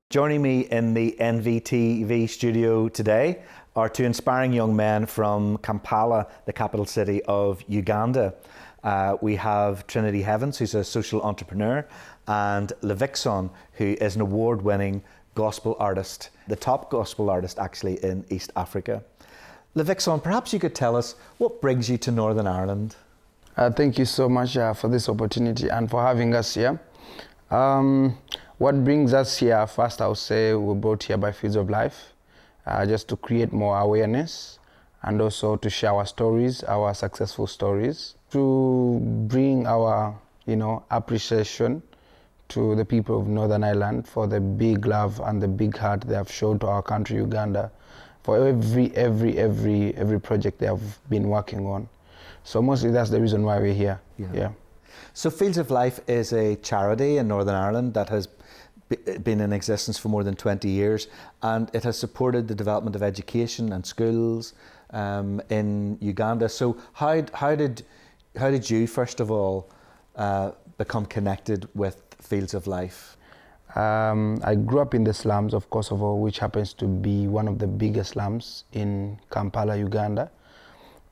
Joining me in the NVTV studio today are two inspiring young men from Kampala, the capital city of Uganda. We have Trinity Heavenz, who's a social entrepreneur, and Levixone, who is an award-winning gospel artist, the top gospel artist actually in East Africa. Levixone, perhaps you could tell us what brings you to Northern Ireland? Thank you so much for this opportunity and for having us here. What brings us here, first I would say we're brought here by Fields of Life, just to create more awareness and also to share our stories, our successful stories, to bring our, appreciation to the people of Northern Ireland for the big love and the big heart they have shown to our country, Uganda, for every project they have been working on. So mostly that's the reason why we're here. Yeah. So Fields of Life is a charity in Northern Ireland that has been in existence for more than 20 years, and it has supported the development of education and schools in Uganda. So how did you first of all become connected with Fields of Life? I grew up in the slums of Kosovo, which happens to be one of the biggest slums in Kampala, Uganda.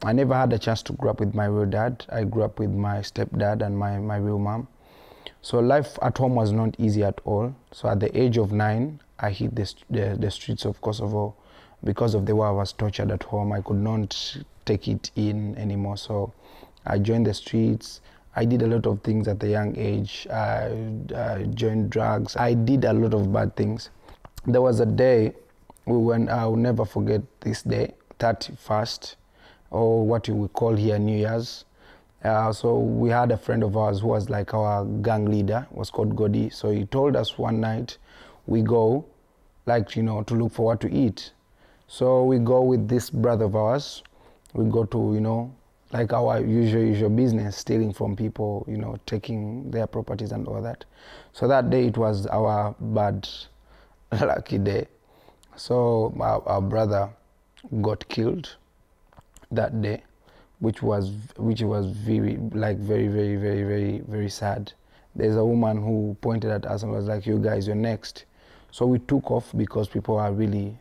I never had a chance to grow up with my real dad. I grew up with my stepdad and my real mom. So life at home was not easy at all. So at the age of 9, I hit the streets of Kosovo because of the way I was tortured at home. I could not take it in anymore. So I joined the streets. I did a lot of things at a young age. I joined drugs. I did a lot of bad things. There was a day when I will never forget this day, 31st, or what we call here New Year's. So we had a friend of ours who was like our gang leader, was called Godi. So he told us one night, we go, to look for what to eat. So we go with this brother of ours. We go to, our usual business, stealing from people, taking their properties and all that. So that day it was our bad, lucky day. So our brother got killed that day, which was very, very sad. There's a woman who pointed at us and was like, "You guys, you're next." So we took off because people are really,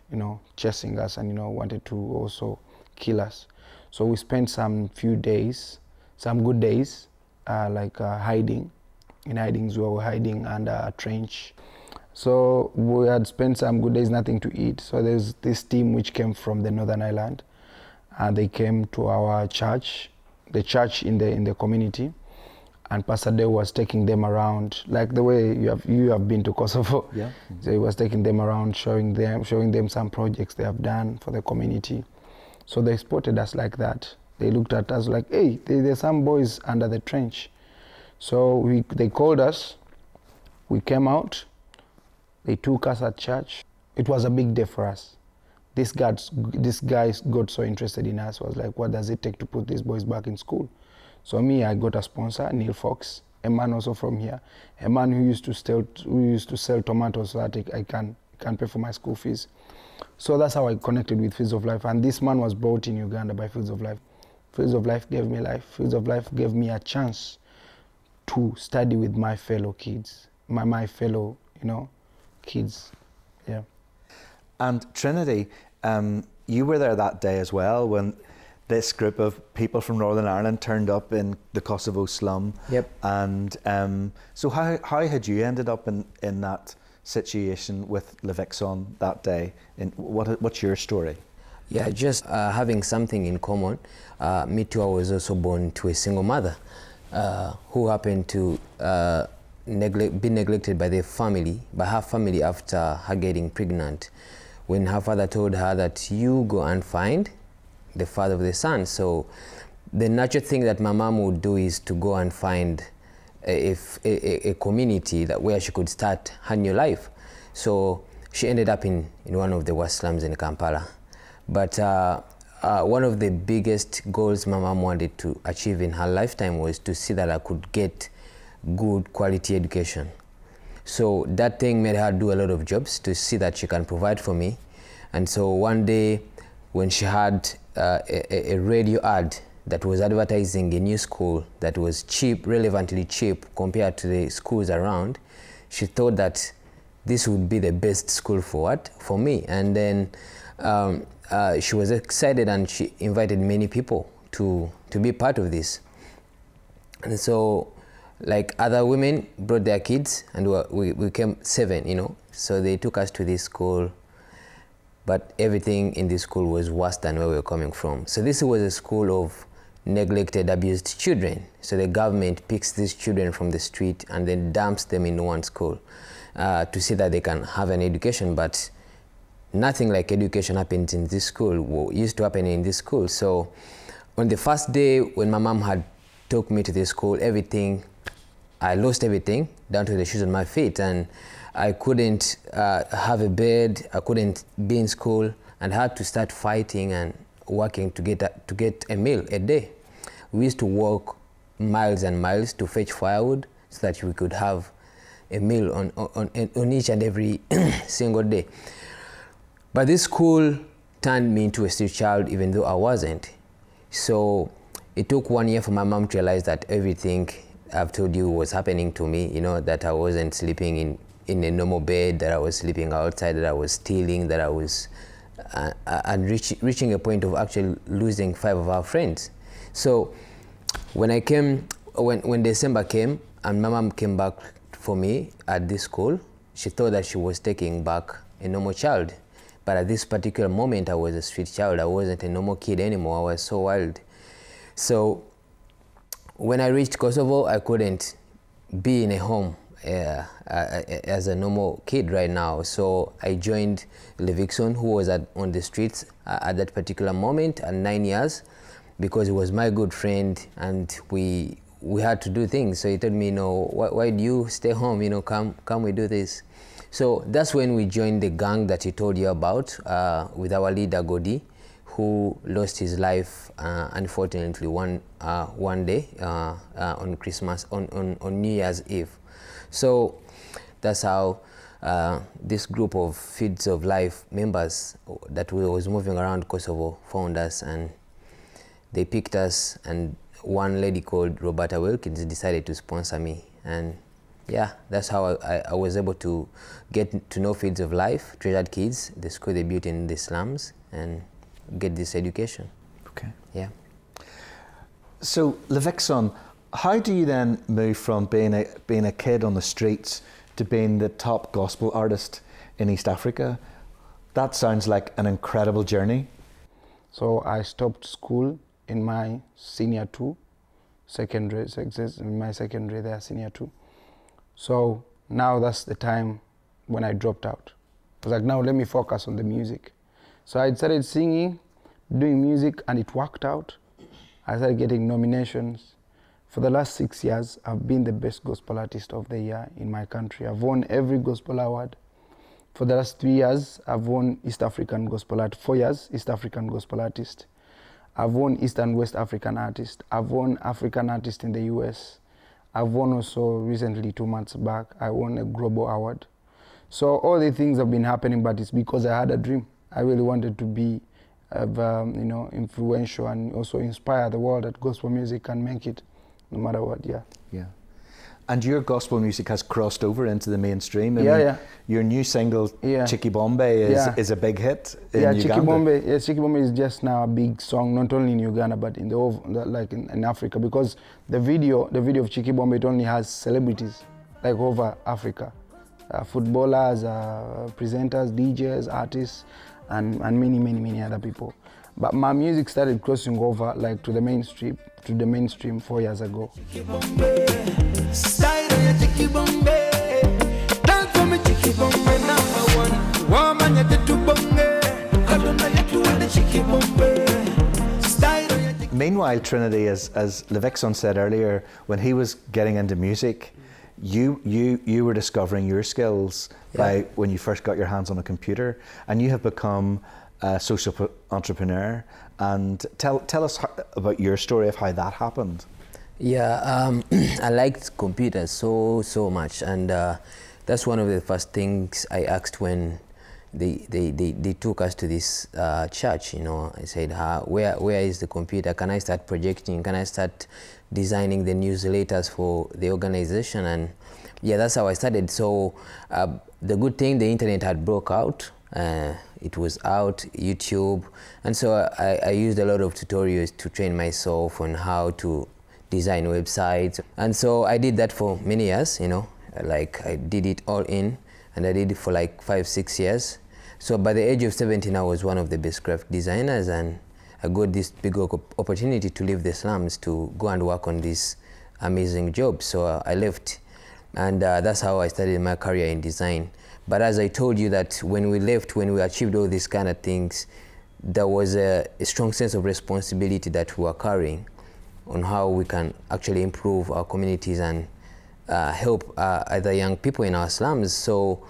chasing us and, wanted to also kill us. So we spent some good days, hiding. In hidings, we were hiding under a trench. So we had spent some good days, nothing to eat. So there's this team which came from the Northern Ireland. And they came to our church, the church in the community, and Pastor Dale was taking them around, like the way you have been to Kosovo. Yeah. So he was taking them around, showing them some projects they have done for the community. So they spotted us like that. They looked at us like, "Hey, there's some boys under the trench." So they called us. We came out. They took us at church. It was a big day for us. This guy got so interested in us, was like, what does it take to put these boys back in school? So I got a sponsor, Neil Fox, a man also from here, a man who used to sell tomatoes so that I can pay for my school fees. So that's how I connected with Fields of Life. And this man was brought in Uganda by Fields of Life. Fields of Life gave me life. Fields of Life gave me a chance to study with my fellow kids, my fellow, kids. Yeah. And Trinity, you were there that day as well when this group of people from Northern Ireland turned up in the Kosovo slum. Yep. And so how had you ended up in that situation with Levixone that day? What's your story? Yeah, just having something in common. Me too, I was also born to a single mother who happened to be neglected by her family after her getting pregnant. When her father told her that you go and find the father of the son. So the natural thing that my mom would do is to go and find a community where she could start her new life. So she ended up in one of the worst slums in Kampala. But one of the biggest goals my mom wanted to achieve in her lifetime was to see that I could get good quality education. So that thing made her do a lot of jobs to see that she can provide for me. And so one day when she had a radio ad that was advertising a new school that was cheap, relevantly cheap compared to the schools around, she thought that this would be the best school for what? For me. And then she was excited and she invited many people to be part of this. And so, like other women brought their kids, and we came 7, you know. So they took us to this school, but everything in this school was worse than where we were coming from. So this was a school of neglected, abused children. So the government picks these children from the street and then dumps them in one school to see that they can have an education. But nothing like education happens in this school, used to happen in this school. So on the first day when my mom had took me to this school, I lost everything down to the shoes on my feet, and I couldn't have a bed, I couldn't be in school, and had to start fighting and working to get a meal a day. We used to walk miles and miles to fetch firewood so that we could have a meal on each and every single day. But this school turned me into a street child even though I wasn't. So it took 1 year for my mom to realize that everything I've told you was happening to me, you know, that I wasn't sleeping in a normal bed, that I was sleeping outside, that I was stealing, that I was and reaching a point of actually losing 5 of our friends. So when December came and my mom came back for me at this school, she thought that she was taking back a normal child. But at this particular moment, I was a street child. I wasn't a normal kid anymore. I was so wild. So when I reached Kosovo, I couldn't be in a home as a normal kid right now. So I joined Levixone, who was on the streets at that particular moment at 9 years, because he was my good friend and we had to do things. So he told me, you know, why do you stay home? You know, come we do this. So that's when we joined the gang that he told you about with our leader Godi, who lost his life unfortunately one day on Christmas, on New Year's Eve. So that's how this group of Feeds of Life members that we was moving around Kosovo found us, and they picked us, and one lady called Roberta Wilkins decided to sponsor me. And yeah, that's how I was able to get to know Feeds of Life, Treasured Kids, the school they built in the slums, and get this education. Okay. Yeah. So Levixone, how do you then move from being a kid on the streets to being the top gospel artist in East Africa? That sounds like an incredible journey. So I stopped school in my senior 2, secondary, in my secondary there, senior 2. So now that's the time when I dropped out. I was like, now let me focus on the music. So I started singing, doing music, and it worked out. I started getting nominations. For the last 6 years, I've been the best gospel artist of the year in my country. I've won every gospel award. For the last 3 years, I've won East African Gospel Artist. 4 years, East African Gospel Artist. I've won East and West African Artist. I've won African Artist in the US. I've won also recently, 2 months back, I won a global award. So all the things have been happening, but it's because I had a dream. I really wanted to be influential and also inspire the world that gospel music can make it, no matter what, yeah. Yeah. And your gospel music has crossed over into the mainstream. Yeah. Your new single, Chiki Bombay, is a big hit in Uganda. Chiki Bombay is just now a big song, not only in Uganda, but in in Africa, because the video of Chiki Bombay, it only has celebrities, like over Africa. Footballers, presenters, DJs, artists, and many other people. But my music started crossing over to the mainstream 4 years ago. Meanwhile, Trinity, as Levixone said earlier, when he was getting into music, you were discovering your skills by when you first got your hands on a computer, and you have become a social entrepreneur. And tell us about your story of how that happened. Yeah, I liked computers so much, and that's one of the first things I asked when they took us to this church. You know, I said, where is the computer? Can I start projecting? Can I start designing the newsletters for the organization? And yeah, that's how I started. So the good thing, the internet had broke out. It was out, YouTube, and so I used a lot of tutorials to train myself on how to design websites. And so I did that for many years, you know, like I did it all in, and I did it for like 5-6 years. So by the age of 17, I was one of the best graphic designers, and I got this big opportunity to leave the slums to go and work on this amazing job. So I left, and that's how I started my career in design. But as I told you that when we left, when we achieved all these kind of things, there was a strong sense of responsibility that we were carrying on how we can actually improve our communities and help other young people in our slums. So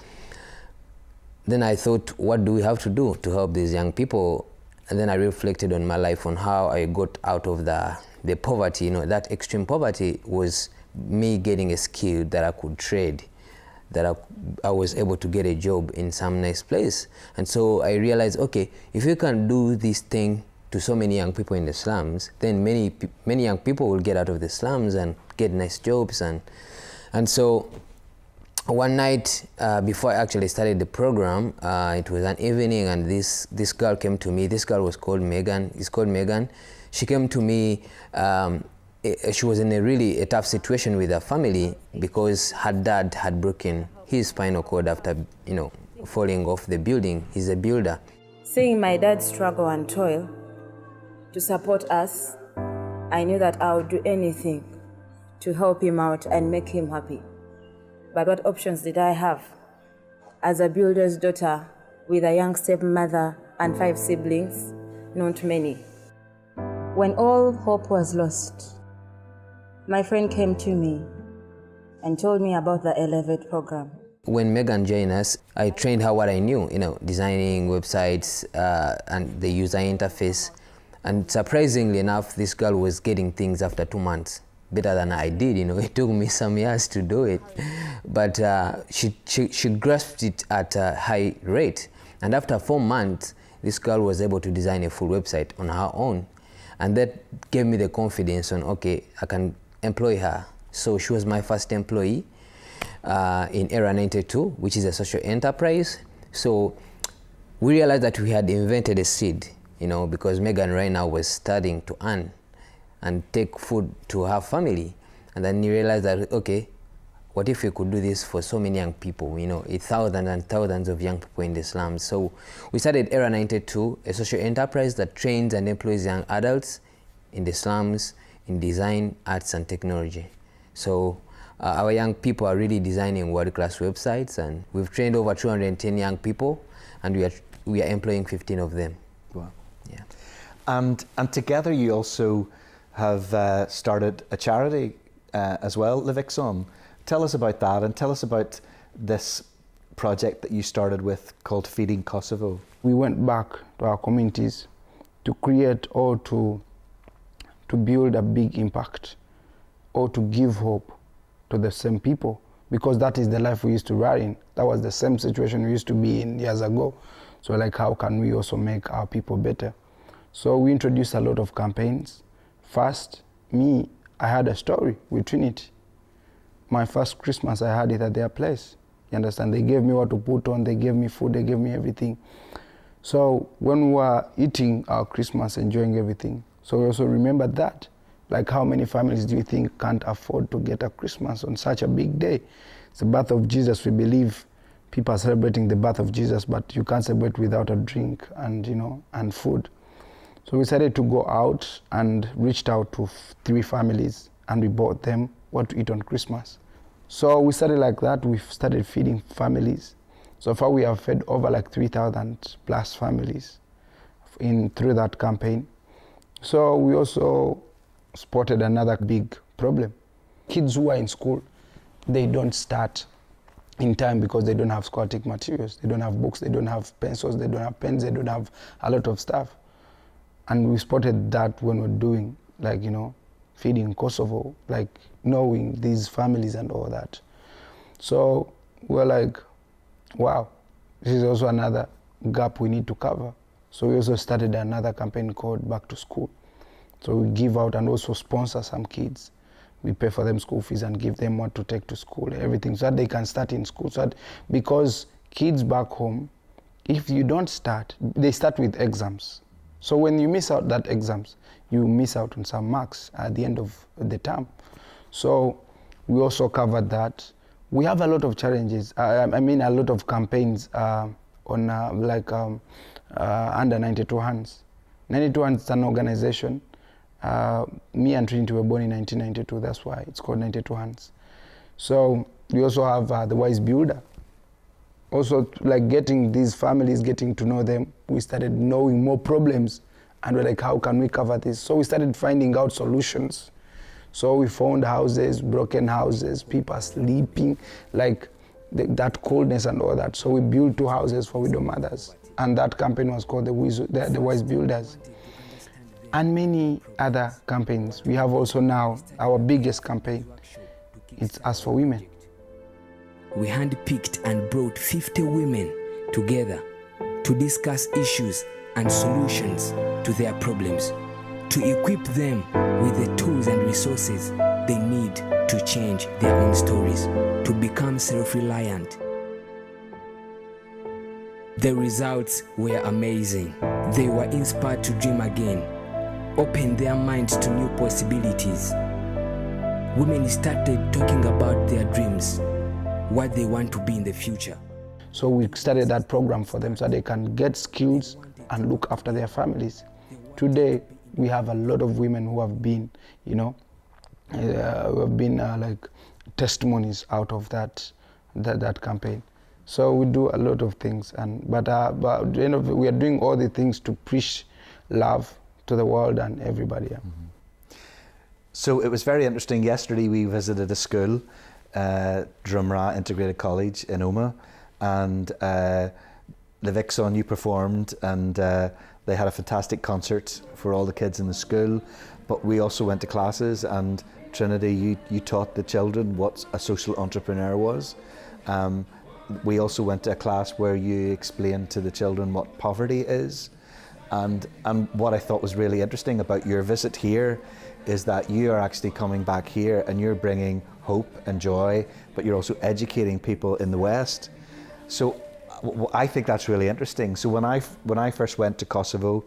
then I thought, what do we have to do to help these young people? And then I reflected on my life, on how I got out of the poverty. You know, that extreme poverty was me getting a skill that I could trade, that I was able to get a job in some nice place. And so I realized, okay, if you can do this thing to so many young people in the slums, then many young people will get out of the slums and get nice jobs. And so one night before I actually started the program, it was an evening, and this girl came to me. This girl was called Megan. It's called Megan. She came to me. She was in a tough situation with her family because her dad had broken his spinal cord after, you know, falling off the building. He's a builder. Seeing my dad struggle and toil to support us, I knew that I would do anything to help him out and make him happy. But what options did I have? As a builder's daughter with a young stepmother and 5 siblings, not many. When all hope was lost, my friend came to me and told me about the Elevate program. When Megan joined us, I trained her what I knew, you know, designing websites and the user interface. And surprisingly enough, this girl was getting things after 2 months. Better than I did, you know. It took me some years to do it, but she grasped it at a high rate. And after 4 months, this girl was able to design a full website on her own, and that gave me the confidence on, okay, I can employ her. So she was my first employee in Era 92, which is a social enterprise. So we realized that we had invented a seed, you know, because Megan right now was starting to earn and take food to her family. And then you realize that, okay, what if we could do this for so many young people? You know, it's thousands and thousands of young people in the slums. So we started Era 92, a social enterprise that trains and employs young adults in the slums in design, arts, and technology. So our young people are really designing world-class websites, and we've trained over 210 young people, and we are employing 15 of them. Wow. Yeah. And together you also have started a charity as well, Levixone. Tell us about that, and tell us about this project that you started with called Feeding Kosovo. We went back to our communities to create or to build a big impact or to give hope to the same people, because that is the life we used to run in. That was the same situation we used to be in years ago. So like, how can we also make our people better? So we introduced a lot of campaigns. First, I had a story with Trinity. My first Christmas, I had it at their place. You understand? They gave me what to put on, they gave me food, they gave me everything. So when we were eating our Christmas, enjoying everything, so we also remembered that. Like, how many families do you think can't afford to get a Christmas on such a big day? It's the birth of Jesus. We believe people are celebrating the birth of Jesus, but you can't celebrate without a drink and, you know, and food. So we decided to go out and reached out to 3 families, and we bought them what to eat on Christmas. So we started like that. We started feeding families. So far we have fed over like 3,000 plus families through that campaign. So we also spotted another big problem. Kids who are in school, they don't start in time because they don't have scholastic materials. They don't have books, they don't have pencils, they don't have pens, they don't have a lot of stuff. And we spotted that when we're doing, like, you know, Feeding Kosovo, like knowing these families and all that. So we're like, wow, this is also another gap we need to cover. So we also started another campaign called Back to School. So we give out and also sponsor some kids We pay for them school fees and give them what to take to school, everything, so that they can start in school. So that, because kids back home, if you don't start, they start with exams. So when you miss out that exams, you miss out on some marks at the end of the term. So we also covered that. We have a lot of challenges. I mean, a lot of campaigns on under 92 Hands. 92 Hands is an organization. Me and Trinity were born in 1992. That's why it's called 92 Hands. So we also have the Wise Builder. Also, like getting these families, getting to know them, we started knowing more problems, and we're like, how can we cover this? So we started finding out solutions. So we found houses, broken houses, people sleeping, like that coldness and all that. So we built 2 houses for widow mothers, and that campaign was called the Wise Builders. And many other campaigns. We have also now our biggest campaign. It's Us for Women. We handpicked and brought 50 women together to discuss issues and solutions to their problems, to equip them with the tools and resources they need to change their own stories, to become self-reliant. The results were amazing. They were inspired to dream again, open their minds to new possibilities. Women started talking about their dreams, what they want to be in the future. So we started that program for them so they can get skills and look after their families. Today, we have a lot of women who have been, who have been like testimonies out of that campaign. So we do a lot of things, but at the end of it, we are doing all the things to preach love to the world and everybody. Yeah. Mm-hmm. So it was very interesting. Yesterday we visited a school, Drumra Integrated College in Oma, and Levixone, you performed, and they had a fantastic concert for all the kids in the school. But we also went to classes, and Trinity, you taught the children what a social entrepreneur was. We also went to a class where you explained to the children what poverty is. And what I thought was really interesting about your visit here is that you are actually coming back here and you're bringing hope and joy, but you're also educating people in the West. So I think that's really interesting. So when I first went to Kosovo,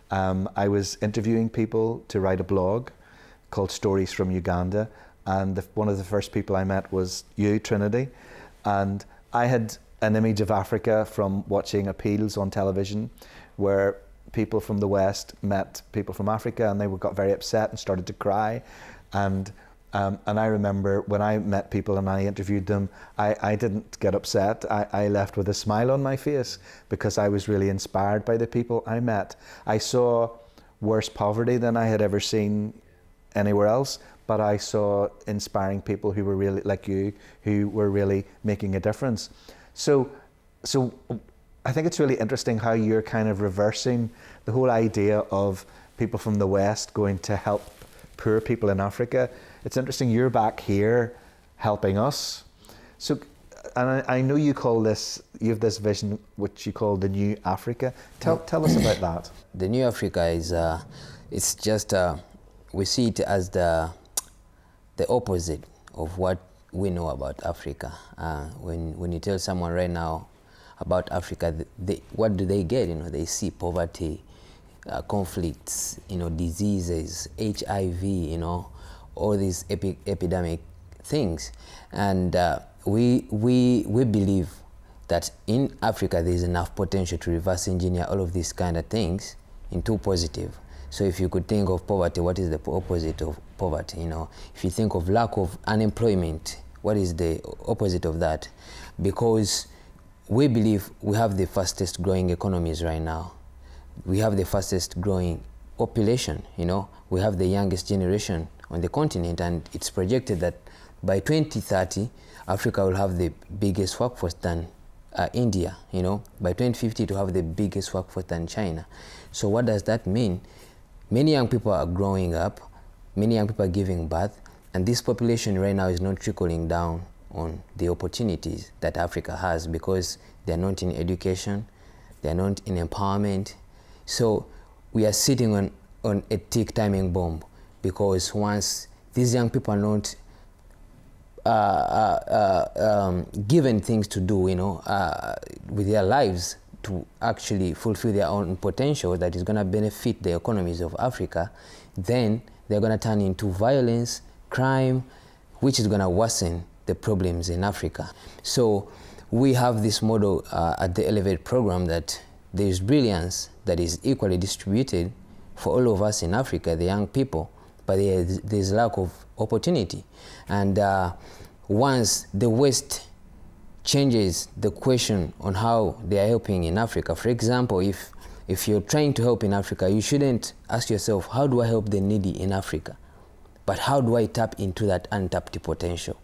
I was interviewing people to write a blog called Stories from Uganda, and one of the first people I met was you, Trinity, and I had an image of Africa from watching appeals on television where people from the West met people from Africa and they got very upset and started to cry. And I remember when I met people and I interviewed them, I didn't get upset. I left with a smile on my face because I was really inspired by the people I met. I saw worse poverty than I had ever seen anywhere else, but I saw inspiring people who were really like you, who were really making a difference. So I think it's really interesting how you're kind of reversing the whole idea of people from the West going to help poor people in Africa. It's interesting you're back here helping us. So, and I know you have this vision which you call the New Africa. Tell us about that. The New Africa is, it's just, we see it as the opposite of what we know about Africa. When you tell someone right now about Africa, what do they get? They see poverty, conflicts, diseases, HIV, all these epidemic things. And we believe that in Africa there is enough potential to reverse engineer all of these kind of things into positive. So if you could think of poverty, what is the opposite of poverty? If you think of lack of unemployment, what is the opposite of that? Because we believe we have the fastest growing economies right now. We have the fastest growing population, we have the youngest generation on the continent, and it's projected that by 2030, Africa will have the biggest workforce than India, by 2050 to have the biggest workforce than China. So what does that mean? Many young people are growing up, many young people are giving birth, and this population right now is not trickling down on the opportunities that Africa has because they're not in education, they're not in empowerment. So we are sitting on a tick timing bomb because once these young people are not given things to do, with their lives to actually fulfill their own potential that is going to benefit the economies of Africa, then they're going to turn into violence, crime, which is going to worsen the problems in Africa. So we have this model at the Elevate program that there is brilliance that is equally distributed for all of us in Africa, the young people, but there's lack of opportunity. And once the West changes the question on how they are helping in Africa, for example, if you're trying to help in Africa, you shouldn't ask yourself, how do I help the needy in Africa? But how do I tap into that untapped potential?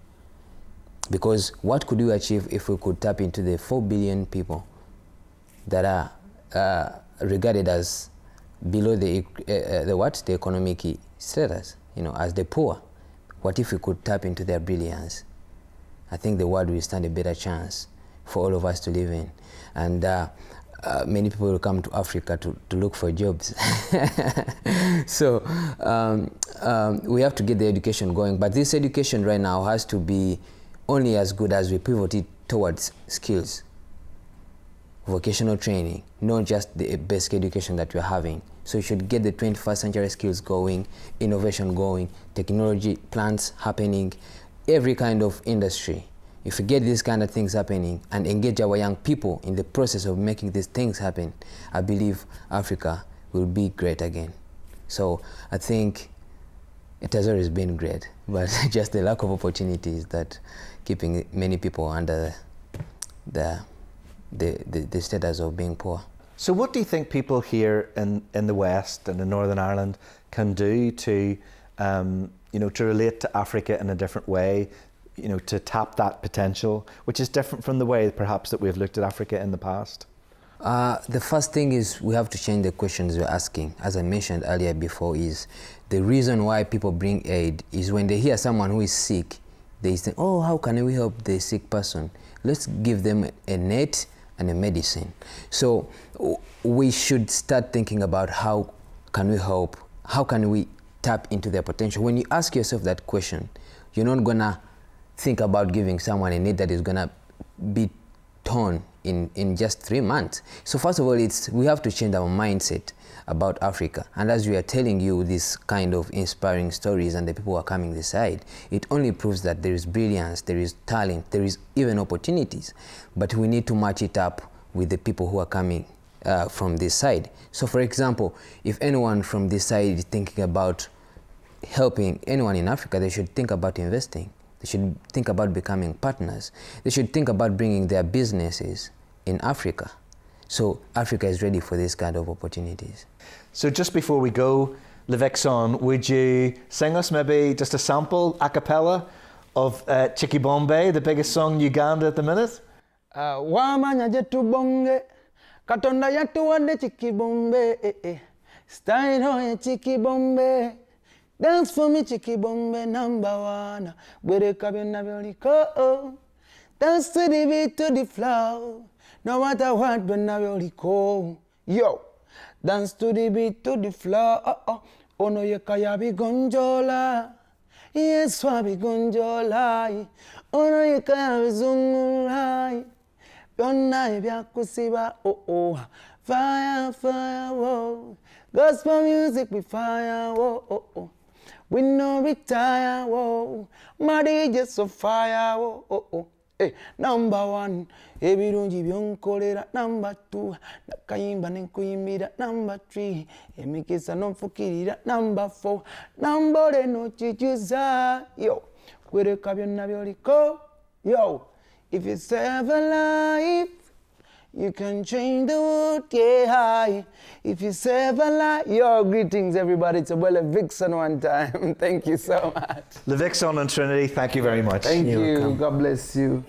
Because what could we achieve if we could tap into the 4 billion people that are regarded as below the economic status, as the poor? What if we could tap into their brilliance? I think the world will stand a better chance for all of us to live in. And many people will come to Africa to look for jobs. So we have to get the education going. But this education right now has to be only as good as we pivot it towards skills, vocational training, not just the basic education that we're having. So you should get the 21st century skills going, innovation going, technology plants happening, every kind of industry. If we get these kind of things happening and engage our young people in the process of making these things happen, I believe Africa will be great again. So I think it has always been great, but just the lack of opportunities that keeping many people under the status of being poor. So what do you think people here in the West and in Northern Ireland can do to to relate to Africa in a different way, to tap that potential, which is different from the way perhaps that we've looked at Africa in the past? The first thing is we have to change the questions we're asking. As I mentioned earlier before, is the reason why people bring aid is when they hear someone who is sick, they say, oh, how can we help the sick person? Let's give them a net and a medicine. So we should start thinking about how can we help, how can we tap into their potential. When you ask yourself that question, you're not gonna think about giving someone a need that is gonna be torn in just 3 months. So first of all, we have to change our mindset about Africa. And as we are telling you this kind of inspiring stories and the people who are coming this side, it only proves that there is brilliance, there is talent, there is even opportunities. But we need to match it up with the people who are coming from this side. So for example, if anyone from this side is thinking about helping anyone in Africa, they should think about investing. They should think about becoming partners. They should think about bringing their businesses in Africa. So Africa is ready for this kind of opportunities. So just before we go, Levixone, would you sing us maybe just a sample, a cappella, of Chiki Bombay, the biggest song in Uganda at the minute? Wamanya jetu bonge, katonda yatu wande Chiki Bombay, style hoye Chiki Bombay. Dance for me, Chiki Bombay, #1. Bwere kabyonna byoliko. Dance to the beat, to the flow. No matter what, byonna byoliko. Yo, dance to the beat, to the flow. Ono yekaya bigonjola. Yes, bigonjola. Ono yekaya bizungula. Byonna ebyakusiba. Fire, fire, whoa. Gospel music we fire, whoa. We no retire, whoa. My DJ's so fire, whoa. Hey, #1, ebirungi byonkolera. #2, nakayimba nenkuyimbira. #3, emikisa nonfukirira. #4, nambole nochichuza. Yo, kwereka byonna byoliko. Yo, if you save a life, you can change the world, yeah. If you save a life. Yo, greetings everybody. It's a Levixone one time. Thank you so much. Levixone and Trinity, thank you very much. Thank you. God bless you.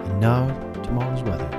And now, tomorrow's weather.